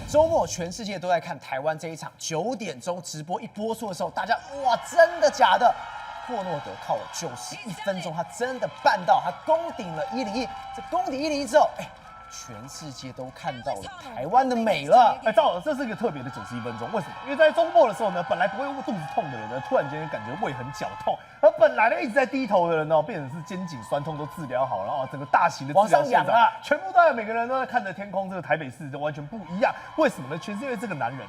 周末全世界都在看台湾这一场9点钟直播一播出的时候，大家哇，真的假的？霍诺德靠了91分钟，他真的办到，他攻顶了101。这攻顶101之后，全世界都看到了台湾的美了。赵老，这是一个特别的91分钟，为什么？因为在中播的时候呢，本来不会肚子痛的人呢，突然间感觉胃很绞痛，而本来呢一直在低头的人呢，变成是肩颈酸痛都治疗好了哦，整个大型的治疗现场全部都在每个人都在看着天空，这个台北市就完全不一样。为什么呢？全是因为这个男人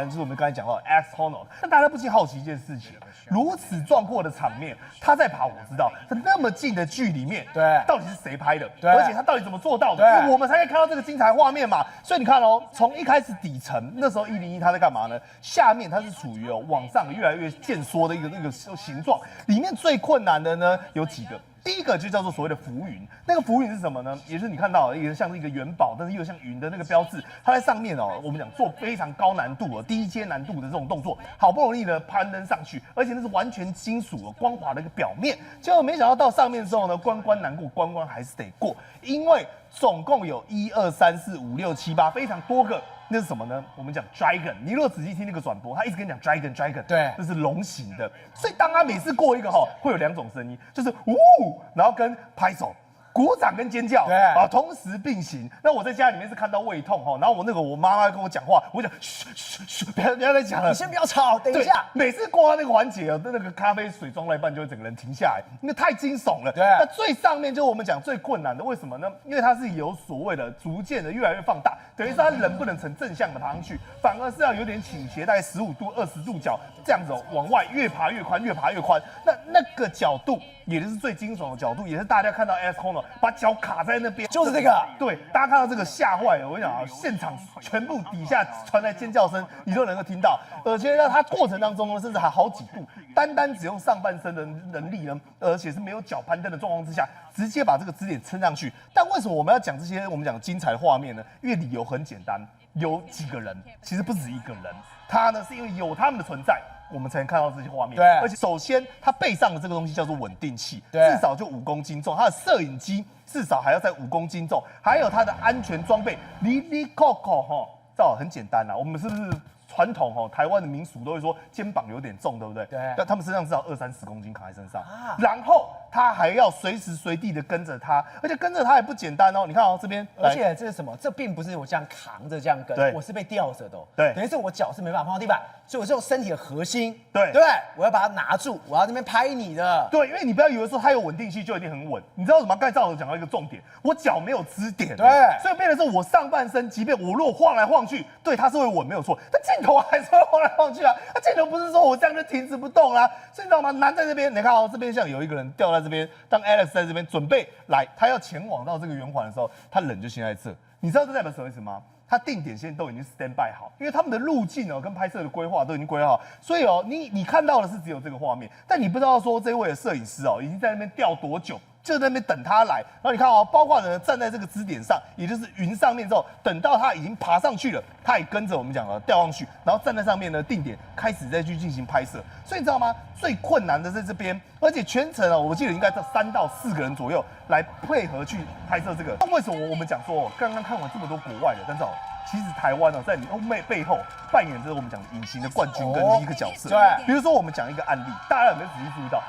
就是我们刚才讲到的 Alex Honnold。但大家不禁好奇一件事情，如此壮阔的场面，他在爬，我知道，在那么近的距离面，对，到底是谁拍的？对，而且他到底怎么做到的？我们才可以看到这个精彩画面嘛。所以你看哦，从一开始底层那时候101他在干嘛呢？下面它是处于往上越来越渐缩的一个形状，里面最困难的呢有几个。第一个就叫做所谓的浮云，那个浮云是什么呢？也就是你看到一个像是一个元宝，但是又像云的那个标志，它在上面哦，我们讲做非常高难度低阶难度的这种动作，好不容易呢攀登上去，而且那是完全金属光滑的一个表面，结果没想到到上面之后呢，关难过，关还是得过，因为总共有1、2、3、4、5、6、7、8非常多个。那是什么呢？我们讲 dragon， 你如果仔细听那个转播，他一直跟你讲 dragon， 对，这是龙形的。所以当他每次过一个会有2种声音，就是呜，然后跟拍手。鼓掌跟尖叫，对啊，同时并行。那我在家里面是看到胃痛然后我妈妈跟我讲话，我讲嘘，不要再讲了，你先不要吵，等一下。每次过到那个环节那个咖啡水装到一半就会整个人停下来，因为太惊悚了。对，那最上面就是我们讲最困难的，为什么呢？因为它是有所谓的逐渐的越来越放大，等于是它人不能呈正向的爬上去，反而是要有点倾斜，大概15度、20度角这样子往外越爬越宽，越爬越宽。那个角度。也就是最惊悚的角度，也是大家看到 Alex Honnold 把脚卡在那边，就是这个。对，大家看到这个吓坏了。我跟你讲啊，现场全部底下传来尖叫声，你都能够听到。而且呢，他过程当中呢，甚至还好几度，单只用上半身的能力呢，而且是没有脚攀登的状况之下，直接把这个支点撑上去。但为什么我们要讲这些我们讲精彩的画面呢？因为理由很简单，有几个人，其实不止一个人，他呢是因为有他们的存在。我们才能看到这些画面。对，而且首先它背上的这个东西叫做稳定器，对，至少就5公斤重。它的摄影机至少还要在5公斤重，还有它的安全装备，哩扣扣照很简单啦。我们是不是传统台湾的民俗都会说肩膀有点重，对不对？对。但他们身上至少20-30公斤扛在身上，然后他还要随时随地的跟着他，而且跟着他也不简单哦。你看这边，而且这是什么？这并不是我这样扛着这样跟，我是被吊着的。对，等于是我脚是没办法碰到地板，所以我是用身体的核心。对，我要把它拿住，我要这边拍你的。对，因为你不要以为说它有稳定器就一定很稳，你知道什么？刚才赵总讲到一个重点，我脚没有支点，对，所以变成是我上半身，即便我如果晃来晃去，对，它是会稳没有错，但镜头还是会晃来晃去啊。那镜头不是说我这样就停止不动啦，所以你知道吗？难在这边，你看这边像有一个人掉在这边，当 Alex 在这边准备来，他要前往到这个圆环的时候，他人就先在这。你知道这代表什么意思吗？他定点线都已经 stand by 好，因为他们的路径跟拍摄的规划都已经规划好，所以你看到的是只有这个画面，但你不知道说这位的摄影师已经在那边吊多久。就在那边等他来，然后你看包括人站在这个支点上，也就是云上面之后，等到他已经爬上去了，他也跟着我们讲掉上去，然后站在上面呢定点开始再去进行拍摄。所以你知道吗？最困难的在这边，而且全程我记得应该在3到4个人左右来配合去拍摄这个。那为什么我们讲说刚刚看完这么多国外的，但是其实台湾在你欧美背后扮演着我们讲隐形的冠军跟一个角色。对，比如说我们讲一个案例，大家有没有仔细注意到？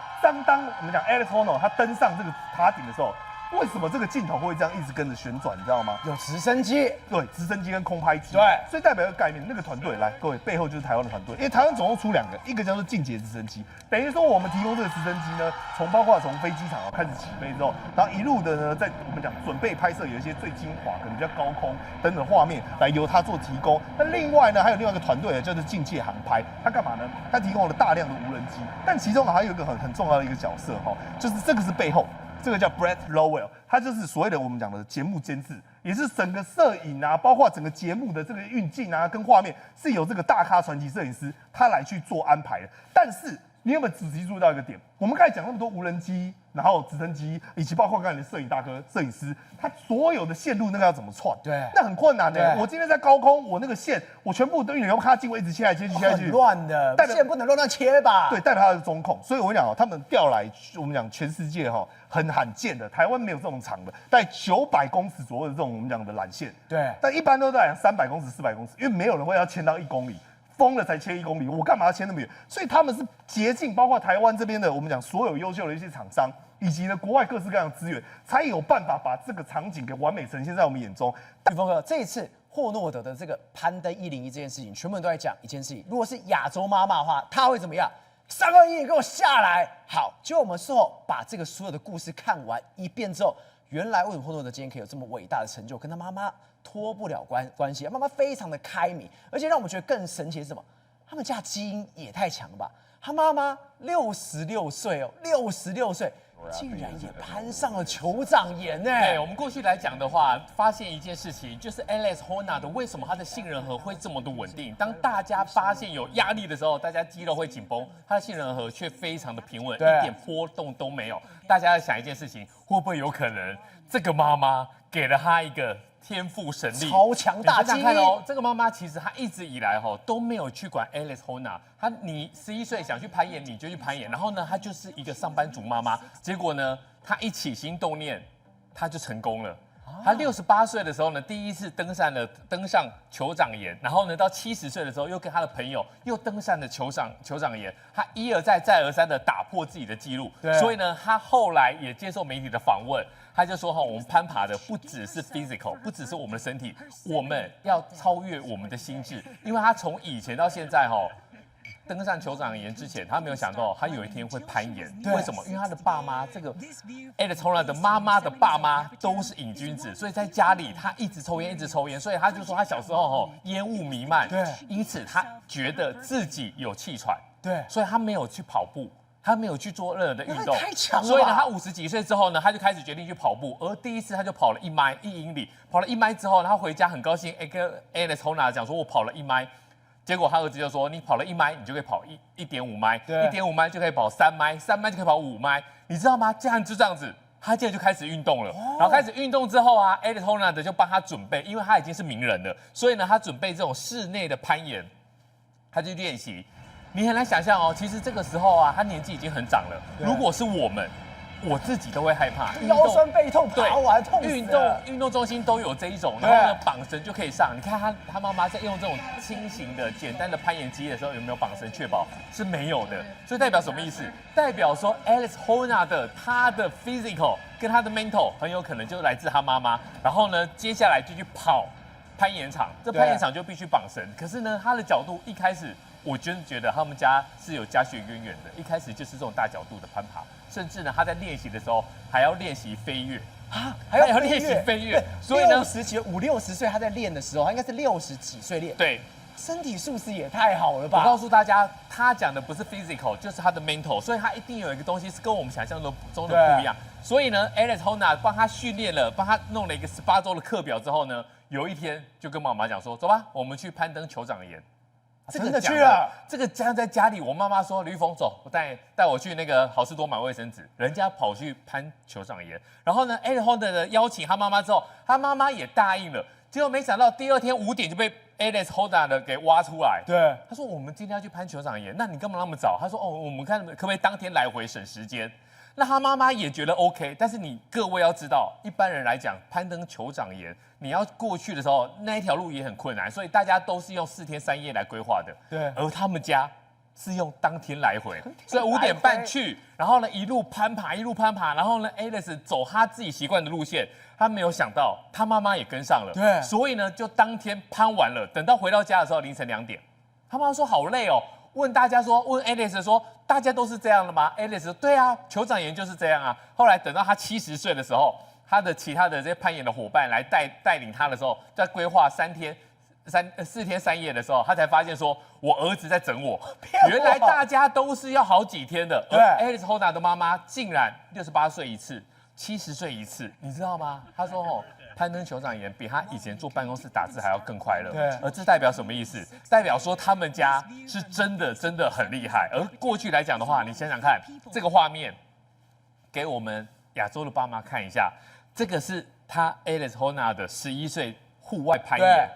当我们讲 Alex Honnold 他登上这个塔顶的时候，为什么这个镜头会这样一直跟着旋转？你知道吗？有直升机，对，直升机跟空拍机，对，所以代表一个概念，那个团队来，各位背后就是台湾的团队，因为台湾总共出2个，一个叫做进阶直升机，等于说我们提供这个直升机呢，包括从飞机场开始起飞之后，然后一路的呢，在我们讲准备拍摄有一些最精华，可能比较高空等等画面来由它做提供。那另外呢，还有另外一个团队叫做境界航拍，它干嘛呢？它提供了大量的无人机，但其中还有一个很重要的一个角色就是这个是背后。这个叫 Brett Lowell， 他就是所谓的我们讲的节目监制，也是整个摄影包括整个节目的这个运镜跟画面，是由这个大咖传奇摄影师他来去做安排的。但是你有没有仔细注意到一个点？我们刚才讲那么多无人机，然后直升机，以及包括刚才的摄影大哥、摄影师，他所有的线路那个要怎么串？对，那很困难的。对我今天在高空，我那个线，我全部都因为看它经纬一直切来切去，切来切去，很乱的，线不能乱切吧？对，代表它的中控。所以我跟你讲哦，他们调来，我们讲全世界哈很罕见的，台湾没有这种长的，大概900公尺左右的这种我们讲的缆线。对，但一般都在300公尺、400公尺，因为没有人会要牵到1公里。疯了才切1公里，我干嘛要切那么远？所以他们是竭尽，包括台湾这边的，我们讲所有优秀的一些厂商，以及呢国外各式各样的资源，才有办法把这个场景给完美呈现在我们眼中。宇峰哥，这一次霍诺德的这个攀登101这件事情，全部人都在讲一件事情：如果是亚洲妈妈的话，她会怎么样？321，给我下来！好，结果我们事后把这个所有的故事看完一遍之后，原来为什么霍诺德今天可以有这么伟大的成就，跟他妈妈脱不了关系。妈妈非常的开明，而且让我们觉得更神奇的是什么？他们家基因也太强了吧！他妈妈66岁哦，66岁。竟然也攀上了酋长岩呢！对我们过去来讲的话，发现一件事情，就是 Alex Honnold 为什么他的杏仁核会这么的稳定？当大家发现有压力的时候，大家肌肉会紧绷，他的杏仁核却非常的平稳，一点波动都没有。大家要想一件事情，会不会有可能这个妈妈给了他一个天赋神力，超强大基因？看哦，这个妈妈其实她一直以来都没有去管 Alex Honnold。你11岁想去攀岩，你就去攀岩。然后呢，她就是一个上班族妈妈。结果呢，她一起心动念，她就成功了。她68岁的时候呢，第一次登上酋长岩，然后呢，到70岁的时候，又跟她的朋友又登上了酋长岩。她一而再再而三的打破自己的记录。所以呢，她后来也接受媒体的访问。他就说我们攀爬的不只是 physical， 不只是我们的身体，我们要超越我们的心智。因为他从以前到现在登上酋长岩之前，他没有想到他有一天会攀岩。为什么？因为他的爸妈，这个 Alex Honnold 的妈妈的爸妈都是瘾君子，所以在家里他一直抽烟，一直抽烟，所以他就说他小时候烟雾弥漫，对，因此他觉得自己有气喘，对，所以他没有去跑步。他没有去做任何的运动，太强了。所以呢，他50几岁之后呢，他就开始决定去跑步。而第一次他就跑了1英里，跑了1迈之后，他回家很高兴，跟 Alex Honnold 讲说：“我跑了1迈。”结果他儿子就说：“你跑了1迈，你就可以跑1.5迈，1.5迈就可以跑3迈，3迈就可以跑5迈。你知道吗？这样子，他现在就开始运动了。然后开始运动之后啊 ，Alex Honnold 就帮他准备，因为他已经是名人了，所以呢，他准备这种室内的攀岩，他就练习。你很难想象其实这个时候啊，他年纪已经很长了。如果是我自己都会害怕，腰酸背痛，爬完痛死了。运动中心都有这一种，然后呢绑绳就可以上。你看他妈妈在用这种轻型的简单的攀岩机的时候，有没有绑绳确保？是没有的。所以代表什么意思？代表说 Alex Honnold 他的 physical 跟他的 mental 很有可能就来自他妈妈。然后呢，接下来就去跑攀岩场，这攀岩场就必须绑绳。可是呢，他的角度一开始。我真的觉得他们家是有家学渊源的，一开始就是这种大角度的攀爬，甚至呢他在练习的时候还要练习飞跃啊，还要练习飞跃。所以呢，50、60岁他在练的时候，他应该是60几岁练。对，身体素质也太好了吧！我告诉大家，他讲的不是 physical， 就是他的 mental， 所以他一定有一个东西是跟我们想象中的不一样。所以呢 ，Alex Honnold 帮他训练了，帮他弄了一个18周的课表之后呢，有一天就跟妈妈讲说：“走吧，我们去攀登酋长岩。”真的去了，这个家在家里，我妈妈说：“吕峰走，我带我去那个好事多买卫生纸。”人家跑去攀酋长岩，然后呢 ，Alex Honnold 邀请他妈妈之后，他妈妈也答应了。结果没想到第2天5点就被 Alex Honnold 给挖出来。对，他说：“我们今天要去攀酋长岩，那你干嘛那么早？”他说：“我们看可不可以当天来回省时间。”那他妈妈也觉得 OK， 但是各位要知道，一般人来讲，攀登酋长岩，你要过去的时候，那一条路也很困难，所以大家都是用4天3夜来规划的。对，而他们家是用当天来回，所以5点半去，然后呢一路攀爬，然后呢 Alex 走他自己习惯的路线，他没有想到他妈妈也跟上了，对，所以呢就当天攀完了，等到回到家的时候凌晨2点，他妈妈说好累哦。问 Alex 说，大家都是这样的吗 ？Alex 说，对啊，酋长岩就是这样啊。后来等到他70岁的时候，他的其他的这些攀岩的伙伴来带领他的时候，在规划4天3夜的时候，他才发现说，我儿子在整我。原来大家都是要好几天的。对 ，Alex Honnold 的妈妈竟然68岁一次，70岁一次，你知道吗？他说攀登酋长岩比他以前坐办公室打字还要更快乐。对而这代表什么意思？代表说他们家是真的很厉害。而过去来讲的话，你想想看，这个画面给我们亚洲的爸妈看一下，这个是他 Alex Honnold 的11岁户外攀岩。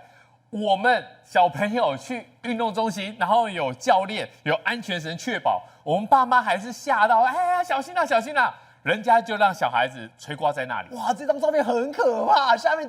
我们小朋友去运动中心，然后有教练、有安全绳确保，我们爸妈还是吓到，哎呀，小心啦，小心啦！人家就让小孩子垂挂在那里。哇，这张照片很可怕，下面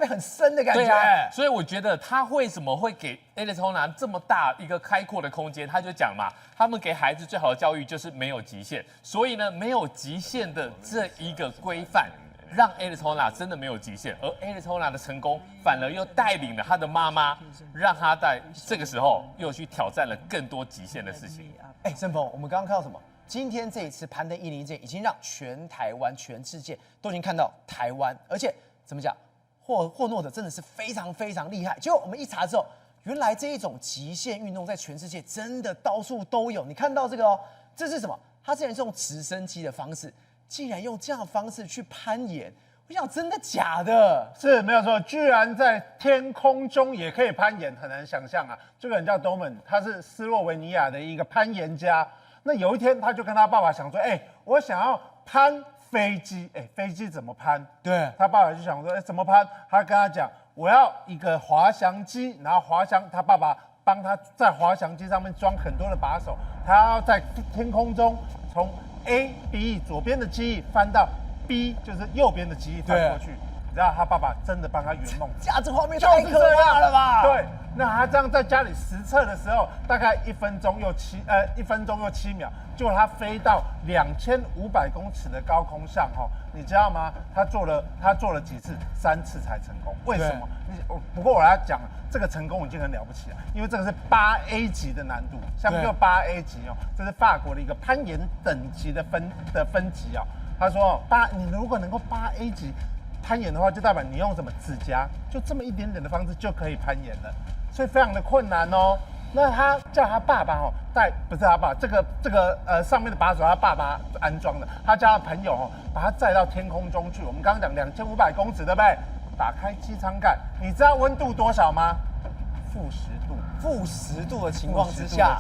很深的感觉。对啊，所以我觉得他为什么会给 Alex Honnold 这么大一个开阔的空间？他就讲嘛，他们给孩子最好的教育就是没有极限，所以呢，没有极限的这一个规范。让 Alex Honnold 真的没有极限，而 Alex Honnold 的成功，反而又带领了他的妈妈，让他在这个时候又去挑战了更多极限的事情。哎，盛峰，我们刚刚看到什么？今天这一次攀登101届已经让全台湾、全世界都已经看到台湾，而且怎么讲，霍诺德真的是非常非常厉害。结果我们一查之后，原来这一种极限运动在全世界真的到处都有。你看到这个哦，这是什么？他之前是用直升机的方式。竟然用这样的方式去攀岩，我想真的假的？是没有错，居然在天空中也可以攀岩，很难想象啊！这个人叫 Domen， 他是斯洛维尼亚的一个攀岩家。那有一天，他就跟他爸爸想说：“我想要攀飞机，飞机怎么攀？”对，他爸爸就想说：“怎么攀？”他跟他讲：“我要一个滑翔机，然后他爸爸帮他在滑翔机上面装很多的把手，他要在天空中从A、B 左边的机翼翻到 B， 就是右边的机翼翻过去。你知道他爸爸真的帮他圆梦，这画面太可怕了吧？对，那他这样在家里实测的时候，大概1分钟又7秒，结果他飞到2500公尺的高空上你知道吗？他做了几次？3次才成功。为什么？不过我要讲，这个成功已经很了不起了，因为这个是8A 级的难度，像就8A 级这是法国的一个攀岩等级的分级他说你如果能够8A 级攀岩的话，就代表你用什么指甲，就这么一点点的方式就可以攀岩了，所以非常的困难哦。那他叫他爸爸不是他爸，这个上面的把手他爸爸安装的，他叫他朋友把他载到天空中去。我们刚刚讲2500公尺，对不对？打开机舱盖，你知道温度多少吗？-10度。-10度的情况之下，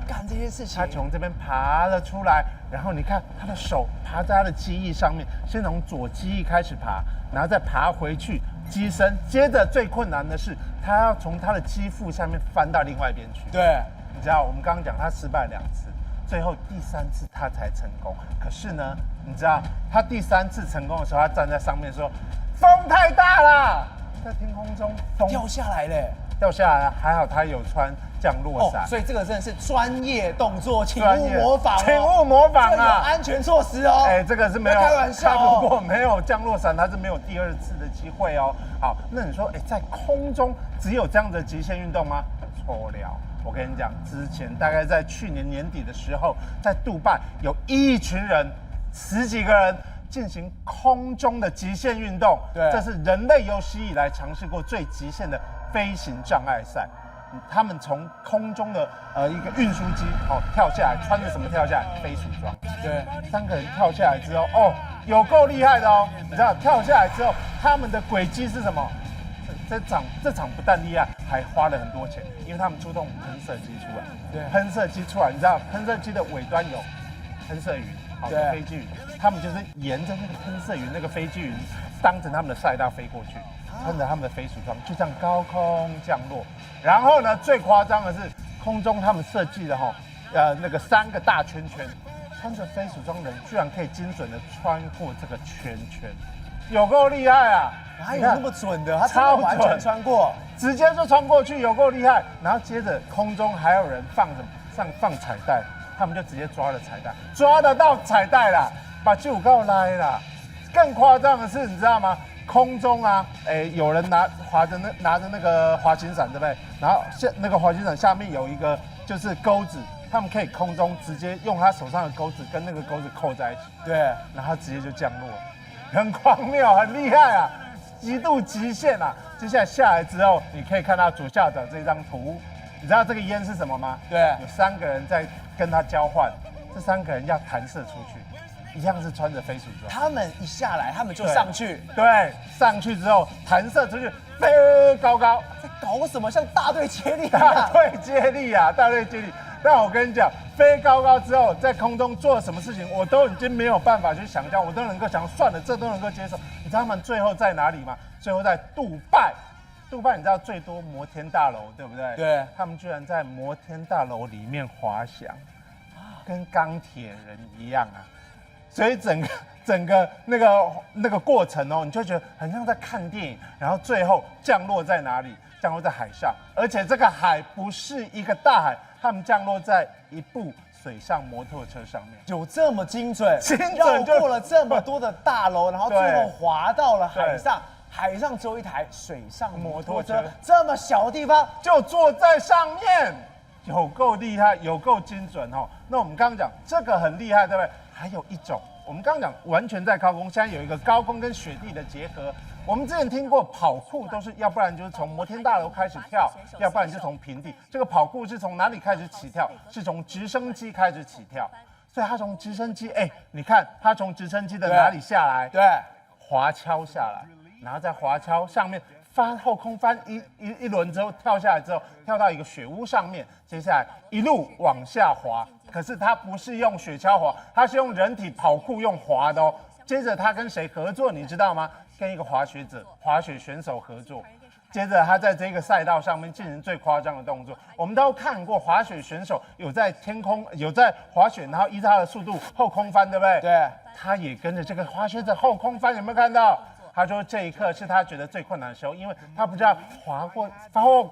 干这些事情，他从这边爬了出来，然后你看他的手爬在他的机翼上面，先从左机翼开始爬，然后再爬回去机身，接着最困难的是，他要从他的机腹下面翻到另外一边去。对，你知道我们刚刚讲他失败2次，最后第3次他才成功。可是呢，你知道他第3次成功的时候，他站在上面说：“风太大了，在天空中风掉下来嘞。”掉下来，还好他有穿降落伞，所以这个真的是专业动作，请勿模仿，请勿模仿有安全措施哦。这个是没有开玩笑他如果没有降落伞，他是没有第2次的机会哦。好，那你说，在空中只有这样的极限运动吗？错了，我跟你讲，之前大概在去年年底的时候，在杜拜有一群人，10几个人进行空中的极限运动，对，这是人类有史以来尝试过最极限的飞行障碍赛。他们从空中的一个运输机跳下来，穿着什么跳下来？飞鼠装。对，3个人跳下来之后，有够厉害的哦！你知道跳下来之后，他们的轨迹是什么？这场不但厉害，还花了很多钱，因为他们出动喷射机出来。对，喷射机出来，你知道喷射机的尾端有喷射云，有飞机云，他们就是沿着那个喷射云那个飞机云，当成他们的赛道飞过去。穿着他们的飞鼠装，就这样高空降落。然后呢，最夸张的是空中他们设计的那个3个大圈圈，穿着飞鼠装的人居然可以精准的穿过这个圈圈，有够厉害啊！哪有那么准的？他超完全穿过，直接就穿过去，有够厉害。然后接着空中还有人放彩带，他们就直接抓了彩带，抓得到彩带啦，把就够拉啦。更夸张的是，你知道吗？空中有人拿着那个滑行伞，对不对？然后那个滑行伞下面有一个就是钩子，他们可以空中直接用他手上的钩子跟那个钩子扣在一起，对，然后直接就降落，很荒谬，很厉害啊，极度极限啊！接下来下来之后，你可以看到左下角这张图，你知道这个烟是什么吗？对，有3个人在跟他交换，这3个人要弹射出去。一样是穿着飞鼠装。他们一下来，他们就上去，对，上去之后弹射出去，飞高高，在搞什么？像大队接力一大样。队接力啊，大队接力。但我跟你讲，飞高高之后，在空中做什么事情，我都已经没有办法去想象，我都能够想，算了，这都能够接受。你知道他们最后在哪里吗？最后在杜拜。杜拜你知道最多摩天大楼，对不对？对。他们居然在摩天大楼里面滑翔，跟钢铁人一样啊！所以整个那个过程哦，你就觉得很像在看电影，然后最后降落在哪里？降落在海上，而且这个海不是一个大海，他们降落在一部水上摩托车上面，有这么精准？精准绕过了这么多的大楼，然后最后滑到了海上。海上只有一台水上摩托车，这么小的地方就坐在上面，有够厉害，有够精准哦。那我们刚刚讲这个很厉害，对不对？还有一种，我们刚刚讲完全在高空，现在有一个高空跟雪地的结合。我们之前听过跑酷都是，要不然就是从摩天大楼开始跳，要不然就从平地。这个跑酷是从哪里开始起跳？是从直升机开始起跳。所以他从直升机，你看他从直升机的哪里下来？对，滑橇下来，然后在滑橇上面翻后空翻一轮之后跳下来之后，跳到一个雪屋上面，接下来一路往下滑。可是他不是用雪橇滑，他是用人体跑酷用滑的哦。接着他跟谁合作，你知道吗？跟一个滑雪选手合作。接着他在这个赛道上面进行最夸张的动作。我们都看过滑雪选手有在天空有在滑雪，然后依照他的速度后空翻，对不对？对。他也跟着这个滑雪者后空翻，有没有看到？他说这一刻是他觉得最困难的时候，因为他不知道滑过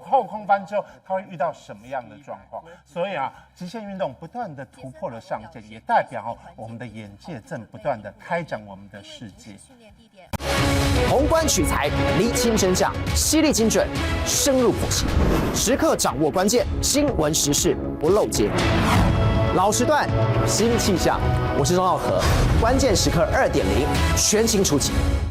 后空翻之后他会遇到什么样的状况。所以啊，极限运动不断的突破了上限，也代表我们的眼界正不断的开展我们的世界。宏观取材，厘清真相，犀利精准，深入剖析，时刻掌握关键，新闻时事不漏接。老时段，新气象，我是钟耀和，关键时刻2.0，全情出击。